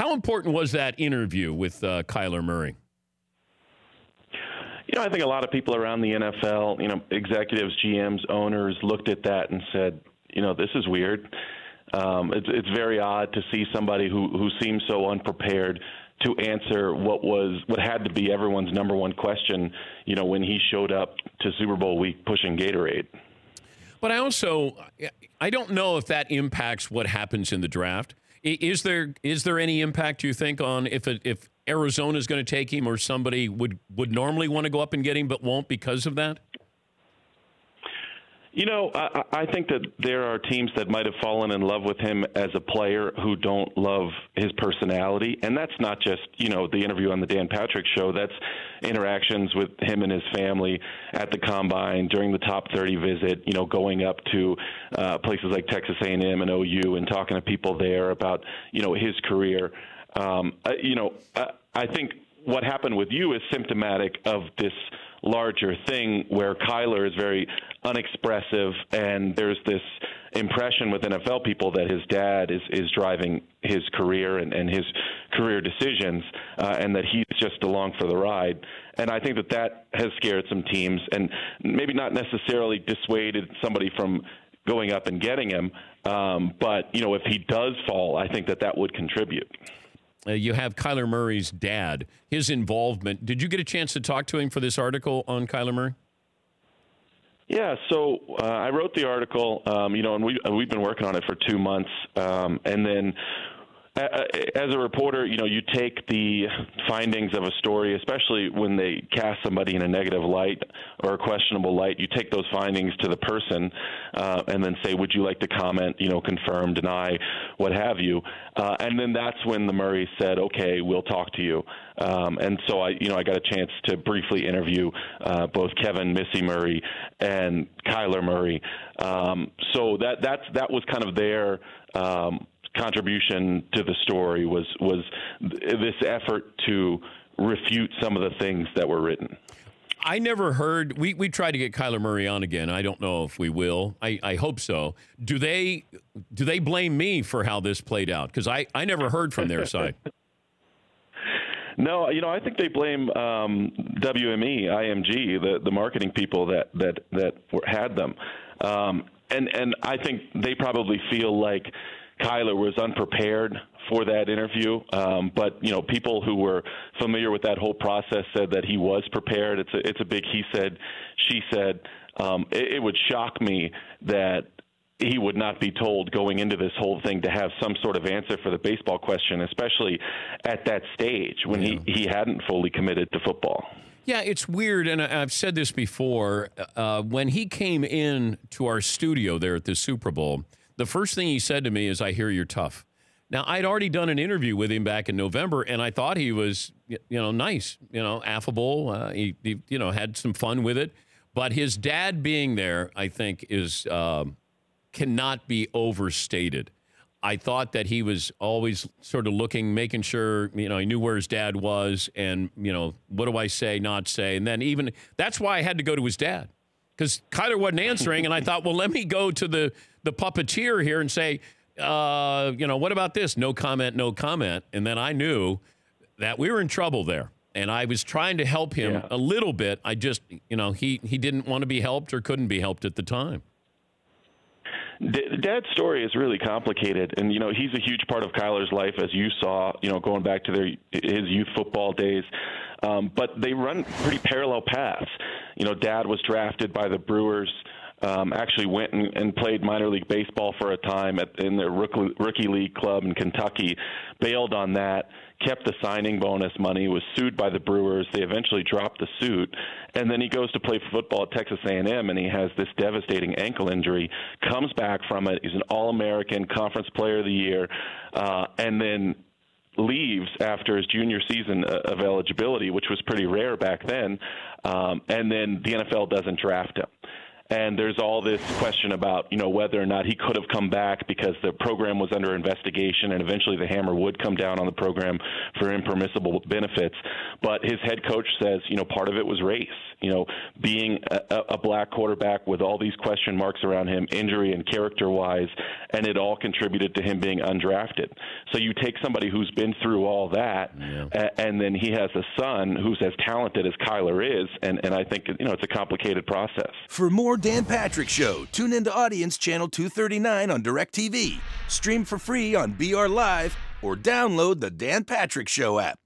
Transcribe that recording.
How important was that interview with Kyler Murray? I think a lot of people around the NFL, executives, GMs, owners looked at that and said, this is weird. It's very odd to see somebody who seems so unprepared to answer what had to be everyone's number one question, when he showed up to Super Bowl week pushing Gatorade. But I don't know if that impacts what happens in the draft. Is there any impact, you think, on if Arizona is going to take him, or somebody would normally want to go up and get him but won't because of that? I think that there are teams that might have fallen in love with him as a player who don't love his personality. And that's not just, the interview on the Dan Patrick Show. That's interactions with him and his family at the Combine, during the top 30 visit, going up to places like Texas A&M and OU and talking to people there about, his career. I think what happened with you is symptomatic of this larger thing where Kyler is very unexpressive, and there's this impression with NFL people that his dad is driving his career and his career decisions, and that he's just along for the ride. And I think that has scared some teams and maybe not necessarily dissuaded somebody from going up and getting him. But, if he does fall, I think that would contribute. You have Kyler Murray's dad, his involvement. Did you get a chance to talk to him for this article on Kyler Murray? Yeah, so I wrote the article, and we've been working on it for 2 months. And then as a reporter, you take the findings of a story, especially when they cast somebody in a negative light or a questionable light, you take those findings to the person and then say, would you like to comment, confirm, deny, what have you. And then that's when the Murray said, okay, we'll talk to you. And so I got a chance to briefly interview both Kevin Missy Murray and Kyler Murray. So that was kind of their contribution to the story was this effort to refute some of the things that were written. I never heard. We tried to get Kyler Murray on again. I don't know if we will. I hope so. Do they blame me for how this played out? Because I never heard from their side. No, I think they blame WME, IMG, the marketing people that had them, and I think they probably feel like Kyler was unprepared for that interview, but people who were familiar with that whole process said that he was prepared. It's a big he said, she said. It would shock me that he would not be told going into this whole thing to have some sort of answer for the baseball question, especially at that stage when he hadn't fully committed to football. Yeah, it's weird, and I've said this before. When he came in to our studio there at the Super Bowl, the first thing he said to me is, I hear you're tough. Now, I'd already done an interview with him back in November, and I thought he was, nice, affable. He had some fun with it. But his dad being there, I think, is cannot be overstated. I thought that he was always sort of looking, making sure, he knew where his dad was and, what do I say, not say. And then even that's why I had to go to his dad, because Kyler wasn't answering. And I thought, well, let me go to the puppeteer here and say, what about this? No comment, no comment. And then I knew that we were in trouble there. And I was trying to help him a little bit. I just, he didn't want to be helped or couldn't be helped at the time. Dad's story is really complicated, and he's a huge part of Kyler's life, as you saw, going back to his youth football days. But they run pretty parallel paths. Dad was drafted by the Brewers, actually went and played minor league baseball for a time in their rookie league club in Kentucky, bailed on that, kept the signing bonus money, was sued by the Brewers. They eventually dropped the suit, and then he goes to play football at Texas A&M, and he has this devastating ankle injury, comes back from it. He's an All-American, Conference Player of the Year, and then leaves after his junior season of eligibility, which was pretty rare back then, and then the NFL doesn't draft him. And there's all this question about, whether or not he could have come back because the program was under investigation, and eventually the hammer would come down on the program for impermissible benefits. But his head coach says, part of it was race. being a black quarterback with all these question marks around him, injury and character-wise, and it all contributed to him being undrafted. So you take somebody who's been through all that, and then he has a son who's as talented as Kyler is, and I think it's a complicated process. For more Dan Patrick Show, tune into Audience Channel 239 on DirecTV, stream for free on BR Live, or download the Dan Patrick Show app.